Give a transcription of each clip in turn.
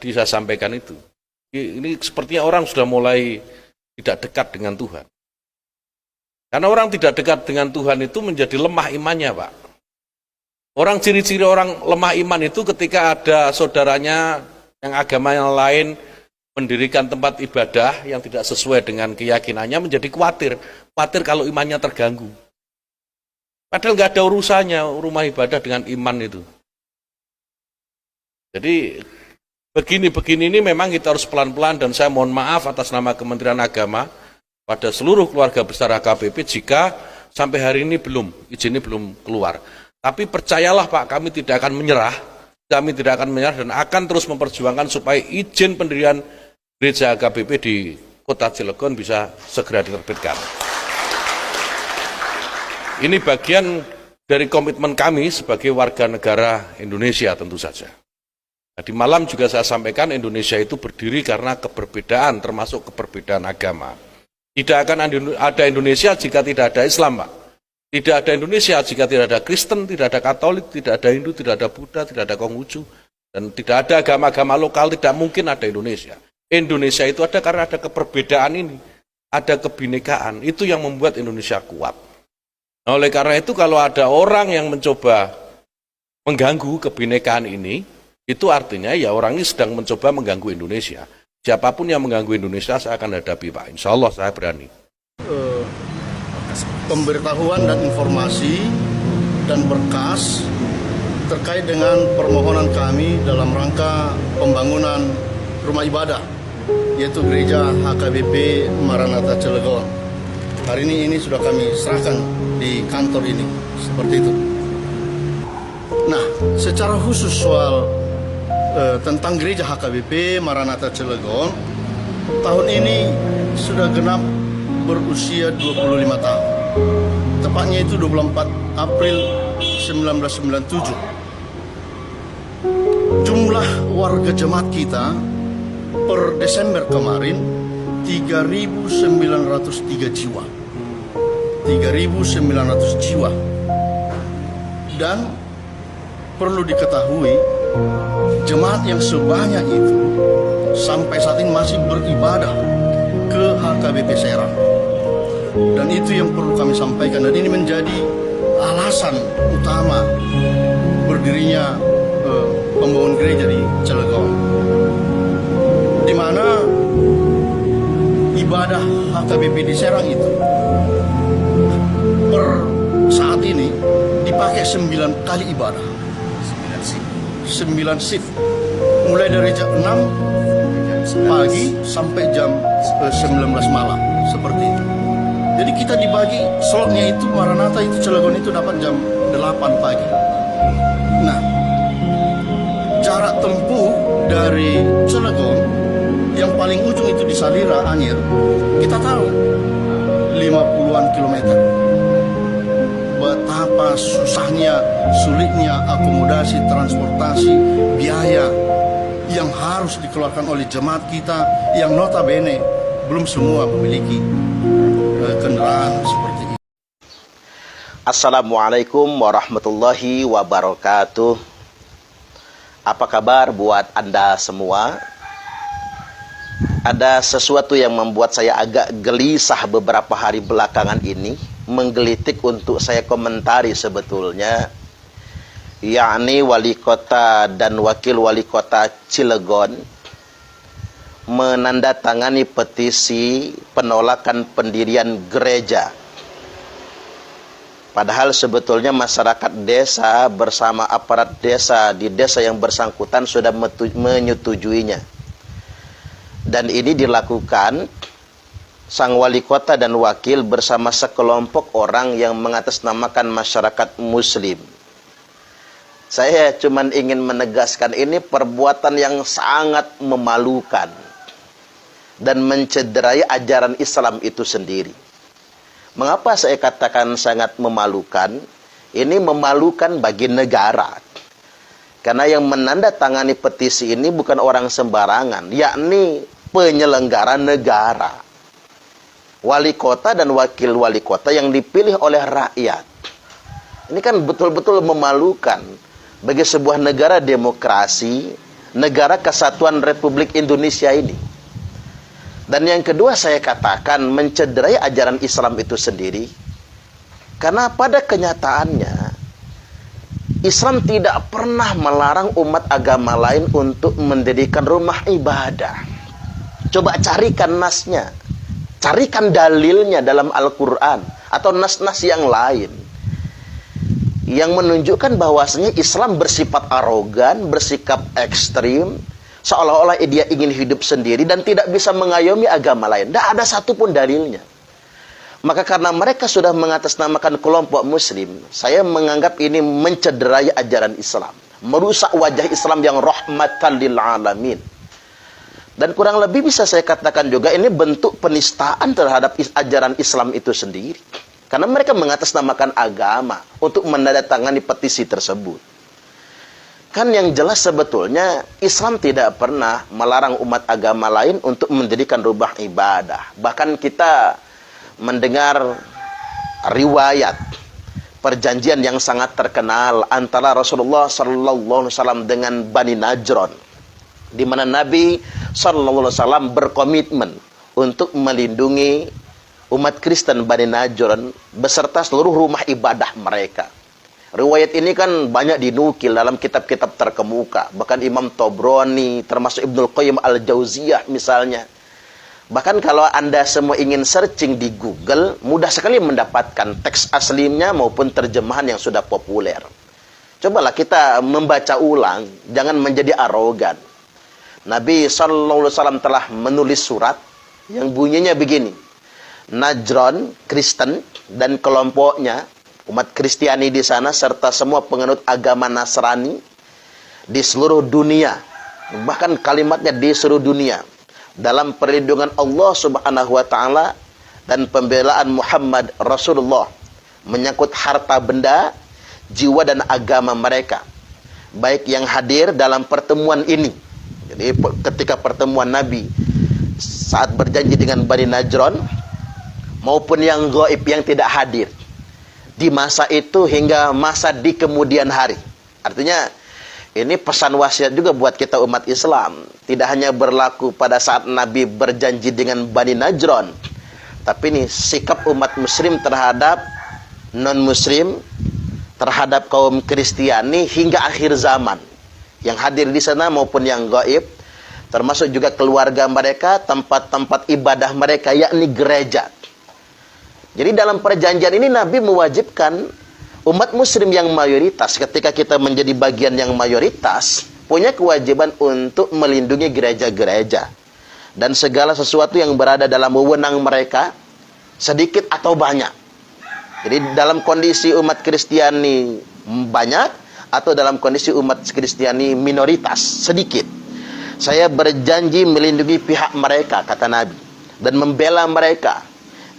tadi saya sampaikan itu. Ini sepertinya orang sudah mulai tidak dekat dengan Tuhan. Karena orang tidak dekat dengan Tuhan itu menjadi lemah imannya, Pak. Orang ciri-ciri orang lemah iman itu ketika ada saudaranya yang agama yang lain mendirikan tempat ibadah yang tidak sesuai dengan keyakinannya menjadi khawatir. Khawatir kalau imannya terganggu. Padahal nggak ada urusannya rumah ibadah dengan iman itu. Jadi begini ini memang kita harus pelan-pelan, dan saya mohon maaf atas nama Kementerian Agama pada seluruh keluarga besar HKBP jika sampai hari ini izinnya belum keluar. Tapi percayalah Pak, kami tidak akan menyerah dan akan terus memperjuangkan supaya izin pendirian gereja HKBP di Kota Cilegon bisa segera diterbitkan. Ini bagian dari komitmen kami sebagai warga negara Indonesia tentu saja. Tadi malam juga saya sampaikan Indonesia itu berdiri karena keberbedaan, termasuk keberbedaan agama. Tidak akan ada Indonesia jika tidak ada Islam, Pak. Tidak ada Indonesia jika tidak ada Kristen, tidak ada Katolik, tidak ada Hindu, tidak ada Buddha, tidak ada Konghucu, dan tidak ada agama-agama lokal, tidak mungkin ada Indonesia. Indonesia itu ada karena ada keberbedaan ini, ada kebinekaan, itu yang membuat Indonesia kuat. Nah, oleh karena itu kalau ada orang yang mencoba mengganggu kebinekaan ini, itu artinya ya orang ini sedang mencoba mengganggu Indonesia. Siapapun yang mengganggu Indonesia saya akan hadapi, Pak. Insya Allah saya berani. Pemberitahuan dan informasi dan berkas terkait dengan permohonan kami dalam rangka pembangunan rumah ibadah, yaitu gereja HKBP Maranatha Cilegon. Hari ini sudah kami serahkan di kantor ini, seperti itu. Nah, secara khusus soal tentang gereja HKBP Maranatha Cilegon, tahun ini sudah genap berusia 25 tahun. Tepatnya itu 24 April 1997. Jumlah warga jemaat kita per Desember kemarin 3.903 jiwa. 3.900 jiwa. Dan perlu diketahui, jemaat yang sebanyak itu sampai saat ini masih beribadah ke HKBP Serang. Dan itu yang perlu kami sampaikan, dan ini menjadi alasan utama berdirinya pembangunan gereja di Cilegon, di mana ibadah HKBP di Serang itu per saat ini dipakai 9 kali ibadah, 9 shift, mulai dari jam 6 pagi sampai jam 19 malam, seperti itu. Jadi kita dibagi slotnya itu, Maranatha itu Cilegon itu dapat jam 8 pagi. Nah, jarak tempuh dari Cilegon yang paling ujung itu di Salira, Anyer, kita tahu 50-an kilometer. Betapa susahnya, sulitnya akomodasi, transportasi, biaya yang harus dikeluarkan oleh jemaat kita yang notabene belum semua memiliki kendaraan seperti ini. Assalamualaikum warahmatullahi wabarakatuh. Apa kabar buat Anda semua? Ada sesuatu yang membuat saya agak gelisah beberapa hari belakangan ini, menggelitik untuk saya komentari sebetulnya, yakni wali kota dan wakil wali kota Cilegon menandatangani petisi penolakan pendirian gereja. Padahal sebetulnya masyarakat desa bersama aparat desa di desa yang bersangkutan sudah menyetujuinya. Dan ini dilakukan sang wali kota dan wakil bersama sekelompok orang yang mengatasnamakan masyarakat muslim. Saya cuma ingin menegaskan ini perbuatan yang sangat memalukan dan mencederai ajaran Islam itu sendiri. Mengapa saya katakan sangat memalukan? Ini memalukan bagi negara. Karena yang menandatangani petisi ini bukan orang sembarangan, yakni penyelenggara negara. Wali kota dan wakil wali kota yang dipilih oleh rakyat. Ini kan betul-betul memalukan bagi sebuah negara demokrasi, negara kesatuan Republik Indonesia ini. Dan yang kedua saya katakan mencederai ajaran Islam itu sendiri, karena pada kenyataannya Islam tidak pernah melarang umat agama lain untuk mendirikan rumah ibadah. Coba carikan nasnya, carikan dalilnya dalam Al-Quran atau nas-nas yang lain yang menunjukkan bahwasanya Islam bersifat arogan, bersikap ekstrim, seolah-olah dia ingin hidup sendiri dan tidak bisa mengayomi agama lain. Tidak ada satupun dalilnya. Maka karena mereka sudah mengatasnamakan kelompok muslim, saya menganggap ini mencederai ajaran Islam, merusak wajah Islam yang rahmatan lil alamin. Dan kurang lebih bisa saya katakan juga ini bentuk penistaan terhadap ajaran Islam itu sendiri. Karena mereka mengatasnamakan agama untuk menandatangani petisi tersebut. Kan yang jelas sebetulnya Islam tidak pernah melarang umat agama lain untuk mendirikan rumah ibadah. Bahkan kita mendengar riwayat perjanjian yang sangat terkenal antara Rasulullah SAW dengan Bani Najran, di mana Nabi SAW berkomitmen untuk melindungi umat Kristen Bani Najran beserta seluruh rumah ibadah mereka. Riwayat ini kan banyak dinukil dalam kitab-kitab terkemuka, bahkan Imam Tobroni, termasuk Ibnul Qayyim Al-Jauziyah misalnya. Bahkan kalau Anda semua ingin searching di Google, mudah sekali mendapatkan teks aslinya maupun terjemahan yang sudah populer. Cobalah kita membaca ulang, jangan menjadi arogan. Nabi SAW telah menulis surat yang bunyinya begini. Najran, Kristen, dan kelompoknya, umat Kristiani di sana, serta semua penganut agama Nasrani di seluruh dunia. Bahkan kalimatnya di seluruh dunia. Dalam perlindungan Allah Subhanahu wa Ta'ala dan pembelaan Muhammad Rasulullah menyangkut harta benda, jiwa dan agama mereka, baik yang hadir dalam pertemuan ini. Jadi ketika pertemuan Nabi saat berjanji dengan Bani Najran, maupun yang gaib yang tidak hadir di masa itu hingga masa di kemudian hari. Artinya ini pesan wasiat juga buat kita umat Islam. Tidak hanya berlaku pada saat Nabi berjanji dengan Bani Najran, tapi ini sikap umat muslim terhadap non-muslim, terhadap kaum Kristiani hingga akhir zaman. Yang hadir di sana maupun yang gaib, termasuk juga keluarga mereka, tempat-tempat ibadah mereka, yakni gereja. Jadi dalam perjanjian ini Nabi mewajibkan umat muslim yang mayoritas, ketika kita menjadi bagian yang mayoritas, punya kewajiban untuk melindungi gereja-gereja dan segala sesuatu yang berada dalam wewenang mereka, sedikit atau banyak. Jadi dalam kondisi umat Kristiani banyak atau dalam kondisi umat Kristiani minoritas, sedikit, saya berjanji melindungi pihak mereka, kata Nabi, dan membela mereka,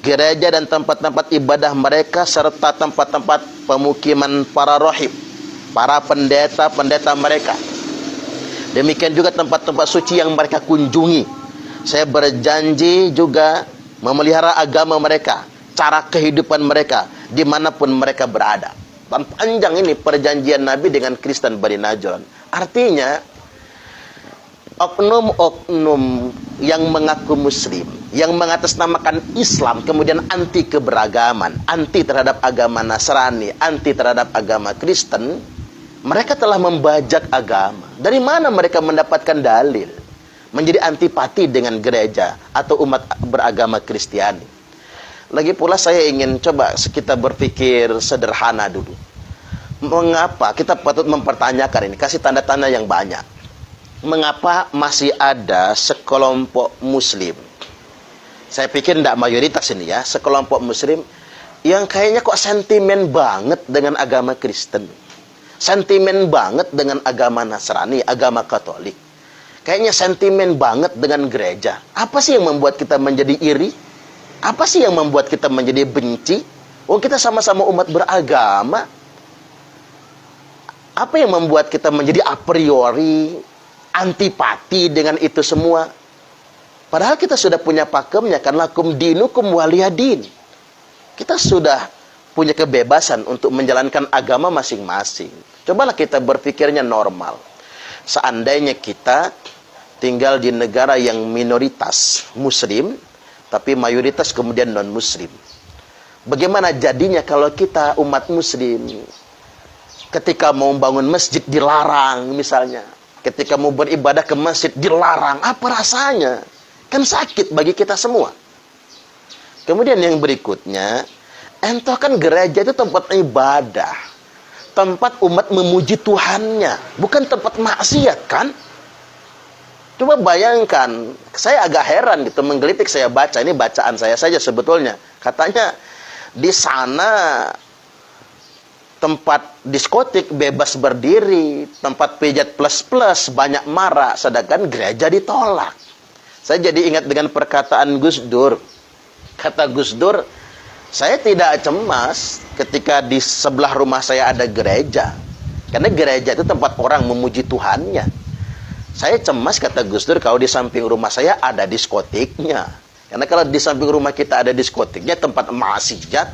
gereja dan tempat-tempat ibadah mereka, serta tempat-tempat pemukiman para rahib, para pendeta-pendeta mereka. Demikian juga tempat-tempat suci yang mereka kunjungi. Saya berjanji juga memelihara agama mereka, cara kehidupan mereka, dimanapun mereka berada. Dan panjang ini perjanjian Nabi dengan Kristen Bani Najran. Artinya, oknum-oknum yang mengaku muslim, yang mengatasnamakan Islam, kemudian anti keberagaman, anti terhadap agama Nasrani, anti terhadap agama Kristen, mereka telah membajak agama. Dari mana mereka mendapatkan dalil menjadi antipati dengan gereja atau umat beragama Kristiani? Lagi pula saya ingin coba kita berpikir sederhana dulu. Mengapa kita patut mempertanyakan ini? Kasih tanda-tanda yang banyak. Mengapa masih ada sekelompok muslim, saya pikir tidak mayoritas ini ya, sekelompok muslim yang kayaknya kok sentimen banget dengan agama Kristen, sentimen banget dengan agama Nasrani, agama Katolik, kayaknya sentimen banget dengan gereja. Apa sih yang membuat kita menjadi iri? Apa sih yang membuat kita menjadi benci? Oh, kita sama-sama umat beragama. Apa yang membuat kita menjadi a priori antipati dengan itu semua? Padahal kita sudah punya pakemnya, kan lakum dinukum waliyadin. Kita sudah punya kebebasan untuk menjalankan agama masing-masing. Cobalah kita berpikirnya normal. seandainya kita tinggal di negara yang minoritas muslim, tapi mayoritas kemudian non-muslim. Bagaimana jadinya kalau kita umat muslim, ketika mau bangun masjid dilarang misalnya, ketika mau beribadah ke masjid dilarang, apa rasanya? Kan sakit bagi kita semua. Kemudian yang berikutnya, entah kan gereja itu tempat ibadah, tempat umat memuji Tuhannya, bukan tempat maksiat kan? Coba bayangkan, saya agak heran gitu, menggelitik saya baca, ini bacaan saya saja sebetulnya. Katanya di sana tempat diskotik bebas berdiri, tempat pijat plus-plus banyak marah, sedangkan gereja ditolak. Saya jadi ingat dengan perkataan Gus Dur. Kata Gus Dur, saya tidak cemas ketika di sebelah rumah saya ada gereja. Karena gereja itu tempat orang memuji Tuhannya. Saya cemas, kata Gus Dur, kalau di samping rumah saya ada diskotiknya. Karena kalau di samping rumah kita ada diskotiknya, tempat maksiat,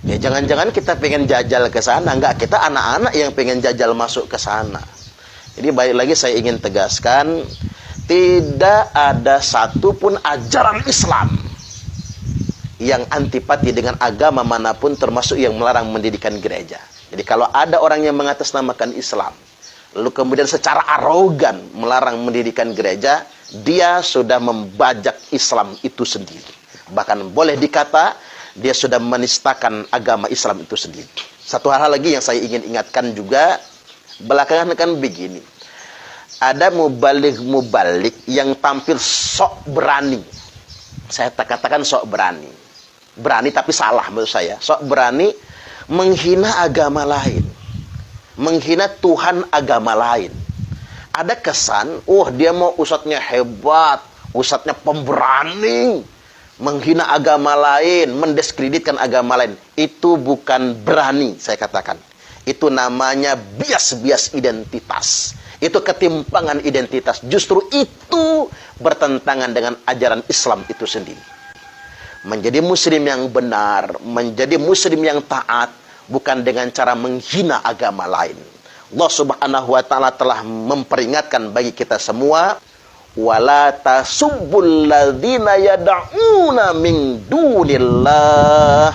ya jangan-jangan kita pengen jajal ke sana. Enggak, kita anak-anak yang pengen jajal masuk ke sana. Jadi balik lagi saya ingin tegaskan, tidak ada satupun ajaran Islam yang antipati dengan agama manapun, termasuk yang melarang mendirikan gereja. Jadi kalau ada orang yang mengatasnamakan Islam, lalu kemudian secara arogan melarang mendirikan gereja, dia sudah membajak Islam itu sendiri. Bahkan boleh dikata, dia sudah menistakan agama Islam itu sendiri. Satu hal lagi yang saya ingin ingatkan juga, belakangan kan begini. Ada mubalik yang tampil sok berani. Saya katakan sok berani. Berani tapi salah menurut saya. Sok berani menghina agama lain. Menghina Tuhan agama lain. Ada kesan, dia mau ustadznya hebat, ustadznya pemberani, menghina agama lain, mendiskreditkan agama lain. Itu bukan berani, saya katakan. Itu namanya bias-bias identitas. Itu ketimpangan identitas. Justru itu bertentangan dengan ajaran Islam itu sendiri. Menjadi muslim yang benar, menjadi muslim yang taat, bukan dengan cara menghina agama lain. Allah Subhanahu wa taala telah memperingatkan bagi kita semua, wala tasubbul ladzina yad'una min dunillah.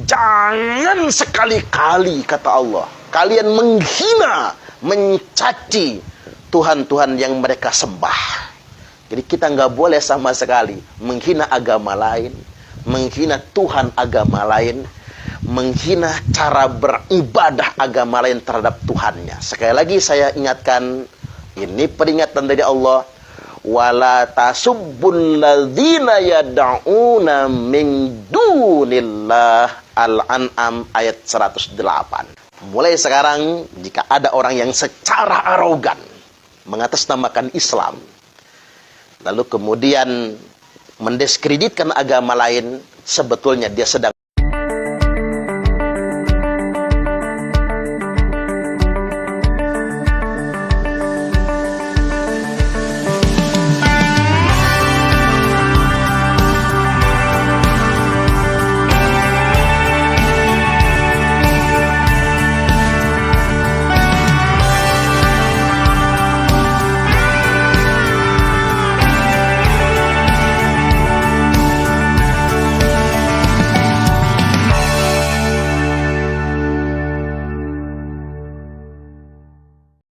Jangan sekali-kali, kata Allah, kalian menghina, mencaci Tuhan-Tuhan yang mereka sembah. Jadi kita nggak boleh sama sekali menghina agama lain, menghina Tuhan agama lain, menghina cara beribadah agama lain terhadap Tuhannya. Sekali lagi saya ingatkan, ini peringatan dari Allah, wala tasubbul ladzina yad'una min dunillah. Al-An'am ayat 108. Mulai sekarang, jika ada orang yang secara arogan mengatasnamakan Islam, lalu kemudian mendiskreditkan agama lain, sebetulnya dia sedang